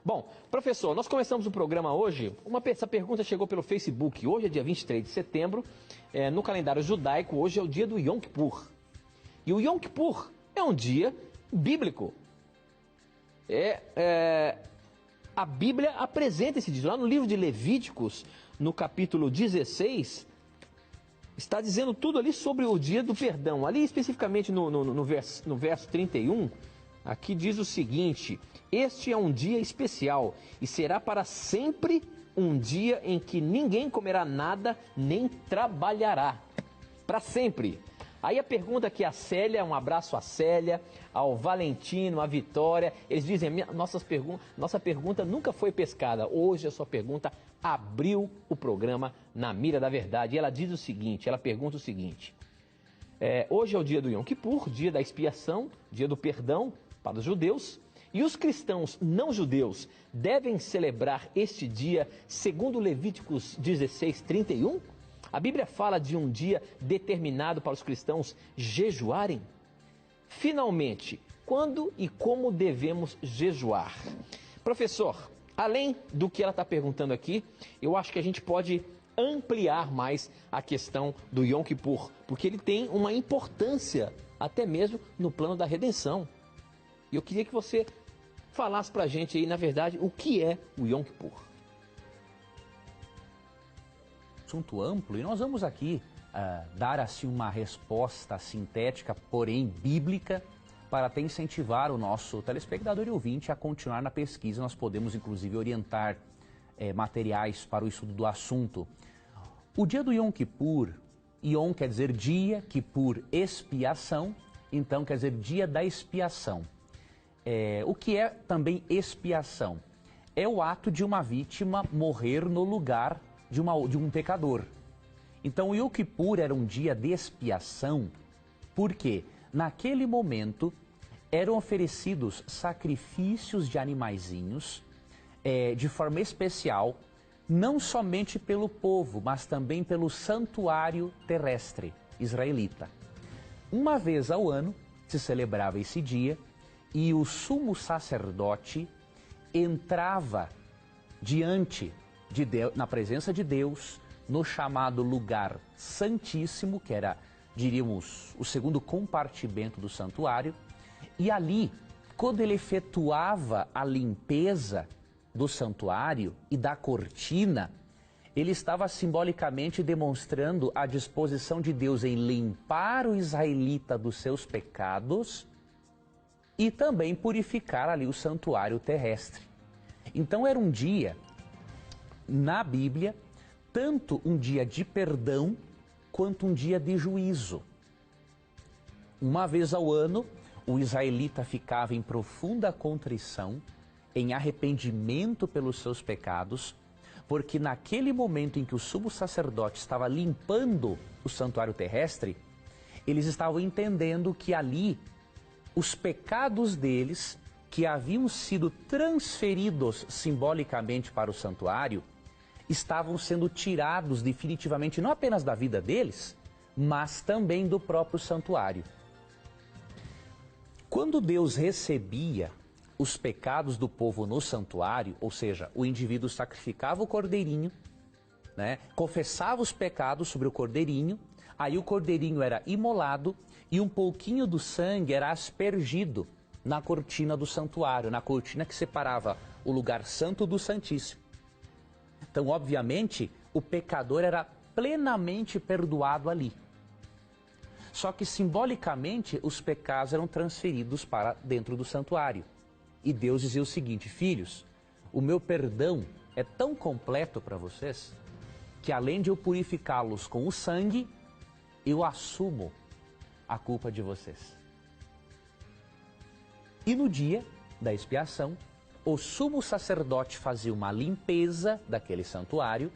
Bom, professor, nós começamos o programa hoje, essa pergunta chegou pelo Facebook. Hoje é dia 23 de setembro, no calendário judaico, hoje é o dia do Yom Kippur. E o Yom Kippur é um dia bíblico. A Bíblia apresenta esse dia. Lá no livro de Levíticos, no capítulo 16, está dizendo tudo ali sobre o dia do perdão. Ali especificamente no verso 31, aqui diz o seguinte: este é um dia especial e será para sempre um dia em que ninguém comerá nada nem trabalhará. Para sempre. Aí a pergunta que a Célia, um abraço à Célia, ao Valentino, à Vitória, eles dizem, nossa pergunta nunca foi pescada. Hoje a sua pergunta abriu o programa na mira da verdade. E ela diz o seguinte, ela pergunta o seguinte: hoje é o dia do Yom Kippur, dia da expiação, dia do perdão para os judeus. E os cristãos não judeus devem celebrar este dia segundo Levíticos 16, 31? A Bíblia fala de um dia determinado para os cristãos jejuarem? Finalmente, quando e como devemos jejuar? Professor, além do que ela está perguntando aqui, eu acho que a gente pode ampliar mais a questão do Yom Kippur, porque ele tem uma importância até mesmo no plano da redenção. E eu queria que você falasse para a gente aí, na verdade, o que é o Yom Kippur. Assunto amplo, e nós vamos aqui dar assim uma resposta sintética, porém bíblica, para até incentivar o nosso telespectador e ouvinte a continuar na pesquisa. Nós podemos inclusive orientar materiais para o estudo do assunto. O dia do Yom Kippur, Yom quer dizer dia, Kippur expiação, então quer dizer dia da expiação. O que é também expiação? É o ato de uma vítima morrer no lugar de um pecador. Então o Yom Kippur era um dia de expiação, porque naquele momento eram oferecidos sacrifícios de animaizinhos de forma especial, não somente pelo povo, mas também pelo santuário terrestre israelita. Uma vez ao ano se celebrava esse dia e o sumo sacerdote entrava diante de Deus, na presença de Deus, no chamado lugar santíssimo, que era, diríamos, o segundo compartimento do santuário, e ali, quando ele efetuava a limpeza do santuário e da cortina, ele estava simbolicamente demonstrando a disposição de Deus em limpar o israelita dos seus pecados e também purificar ali o santuário terrestre. Então era um dia, na Bíblia, tanto um dia de perdão quanto um dia de juízo. Uma vez ao ano, o israelita ficava em profunda contrição, em arrependimento pelos seus pecados, porque naquele momento em que o sumo sacerdote estava limpando o santuário terrestre, eles estavam entendendo que ali os pecados deles, que haviam sido transferidos simbolicamente para o santuário, estavam sendo tirados definitivamente não apenas da vida deles, mas também do próprio santuário. Quando Deus recebia os pecados do povo no santuário, ou seja, o indivíduo sacrificava o cordeirinho, confessava os pecados sobre o cordeirinho, aí o cordeirinho era imolado e um pouquinho do sangue era aspergido na cortina do santuário, na cortina que separava o lugar santo do santíssimo. Então, obviamente, o pecador era plenamente perdoado ali. Só que, simbolicamente, os pecados eram transferidos para dentro do santuário. E Deus dizia o seguinte: filhos, o meu perdão é tão completo para vocês, que além de eu purificá-los com o sangue, eu assumo a culpa de vocês. E no dia da expiação, o sumo sacerdote fazia uma limpeza daquele santuário,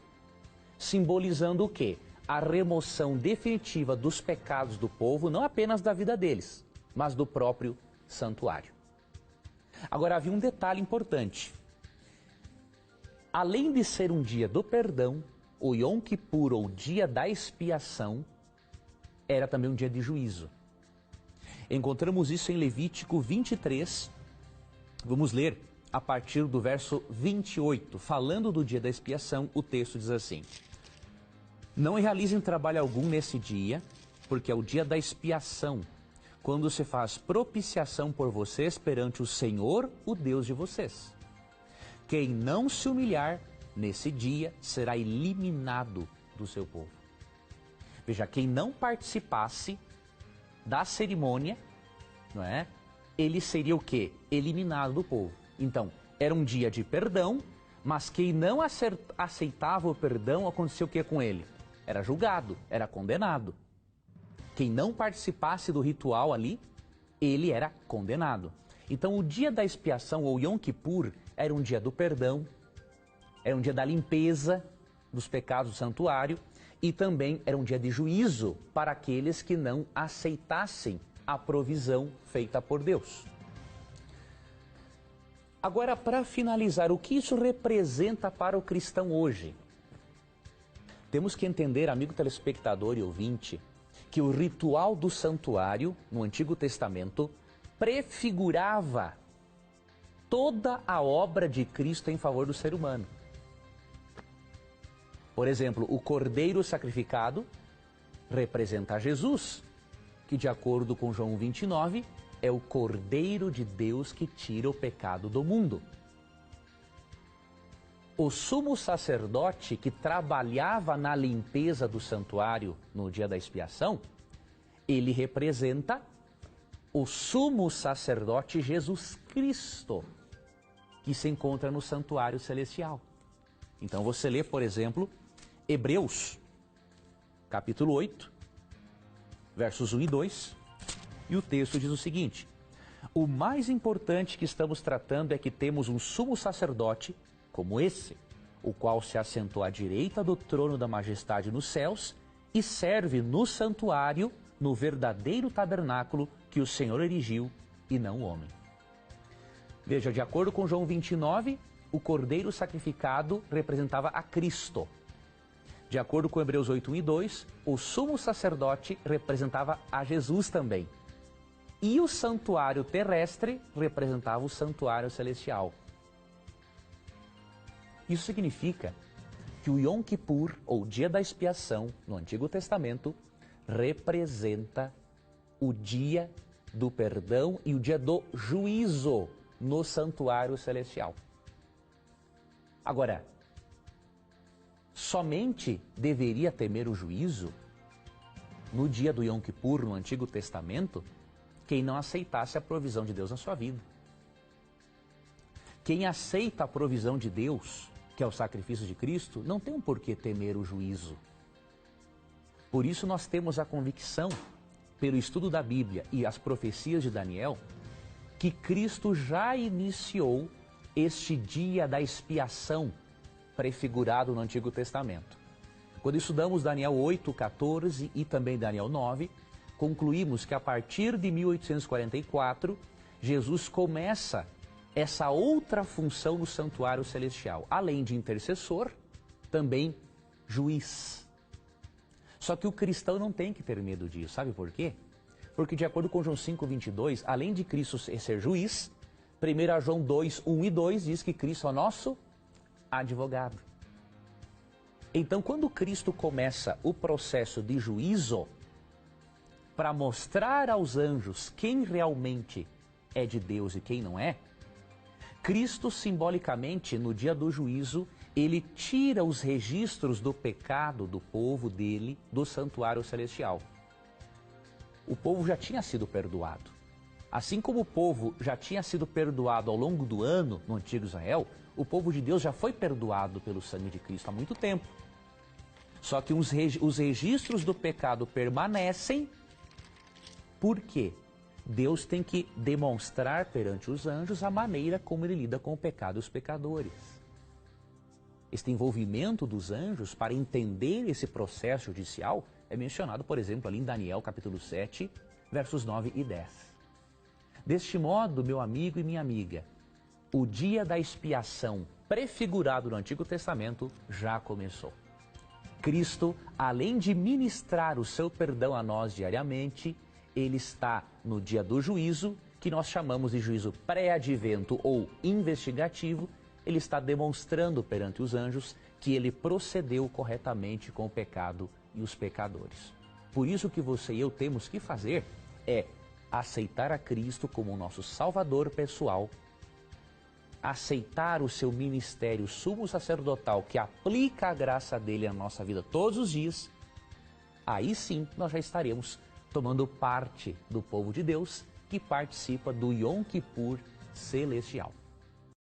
simbolizando o quê? A remoção definitiva dos pecados do povo, não apenas da vida deles, mas do próprio santuário. Agora havia um detalhe importante. Além de ser um dia do perdão, o Yom Kippur, ou dia da expiação, era também um dia de juízo. Encontramos isso em Levítico 23. Vamos ler a partir do verso 28, falando do dia da expiação, o texto diz assim: não realizem trabalho algum nesse dia, porque é o dia da expiação, quando se faz propiciação por vocês perante o Senhor, o Deus de vocês. Quem não se humilhar nesse dia será eliminado do seu povo. Veja, quem não participasse da cerimônia, não é? Ele seria o quê? Eliminado do povo. Então, era um dia de perdão, mas quem não aceitava o perdão, aconteceu o que com ele? Era julgado, era condenado. Quem não participasse do ritual ali, ele era condenado. Então, o dia da expiação, ou Yom Kippur, era um dia do perdão, era um dia da limpeza dos pecados do santuário, e também era um dia de juízo para aqueles que não aceitassem a provisão feita por Deus. Agora, para finalizar, o que isso representa para o cristão hoje? Temos que entender, amigo telespectador e ouvinte, que o ritual do santuário, no Antigo Testamento, prefigurava toda a obra de Cristo em favor do ser humano. Por exemplo, o cordeiro sacrificado representa Jesus, que de acordo com João 29, é o Cordeiro de Deus que tira o pecado do mundo. O sumo sacerdote que trabalhava na limpeza do santuário no dia da expiação, ele representa o sumo sacerdote Jesus Cristo, que se encontra no santuário celestial. Então você lê, por exemplo, Hebreus, capítulo 8, versos 1 e 2, e o texto diz o seguinte: o mais importante que estamos tratando é que temos um sumo sacerdote como esse, o qual se assentou à direita do trono da majestade nos céus e serve no santuário, no verdadeiro tabernáculo que o Senhor erigiu e não o homem. Veja, de acordo com João 29, o cordeiro sacrificado representava a Cristo. De acordo com Hebreus 8, 1 e 2, o sumo sacerdote representava a Jesus também. E o santuário terrestre representava o santuário celestial. Isso significa que o Yom Kippur, ou Dia da Expiação, no Antigo Testamento, representa o dia do perdão e o dia do juízo no santuário celestial. Agora, somente deveria temer o juízo no dia do Yom Kippur, no Antigo Testamento, quem não aceitasse a provisão de Deus na sua vida. Quem aceita a provisão de Deus, que é o sacrifício de Cristo, não tem um porquê temer o juízo. Por isso nós temos a convicção, pelo estudo da Bíblia e as profecias de Daniel, que Cristo já iniciou este dia da expiação prefigurado no Antigo Testamento. Quando estudamos Daniel 8, 14 e também Daniel 9, concluímos que a partir de 1844, Jesus começa essa outra função no santuário celestial. Além de intercessor, também juiz. Só que o cristão não tem que ter medo disso, sabe por quê? Porque de acordo com João 5, 22, além de Cristo ser juiz, 1 João 2, 1 e 2 diz que Cristo é o nosso advogado. Então, quando Cristo começa o processo de juízo, para mostrar aos anjos quem realmente é de Deus e quem não é, Cristo simbolicamente, no dia do juízo, ele tira os registros do pecado do povo dele do santuário celestial. O povo já tinha sido perdoado. Assim como o povo já tinha sido perdoado ao longo do ano no antigo Israel, o povo de Deus já foi perdoado pelo sangue de Cristo há muito tempo. Só que os registros do pecado permanecem. Por quê? Deus tem que demonstrar perante os anjos a maneira como ele lida com o pecado e os pecadores. Este envolvimento dos anjos para entender esse processo judicial é mencionado, por exemplo, ali em Daniel capítulo 7, versos 9 e 10. Deste modo, meu amigo e minha amiga, o dia da expiação prefigurado no Antigo Testamento já começou. Cristo, além de ministrar o seu perdão a nós diariamente, ele está no dia do juízo que nós chamamos de juízo pré-advento ou investigativo, ele está demonstrando perante os anjos que ele procedeu corretamente com o pecado e os pecadores. Por isso que você e eu temos que fazer é aceitar a Cristo como o nosso Salvador pessoal, aceitar o seu ministério sumo sacerdotal que aplica a graça dele na nossa vida todos os dias. Aí sim nós já estaremos tomando parte do povo de Deus que participa do Yom Kippur celestial.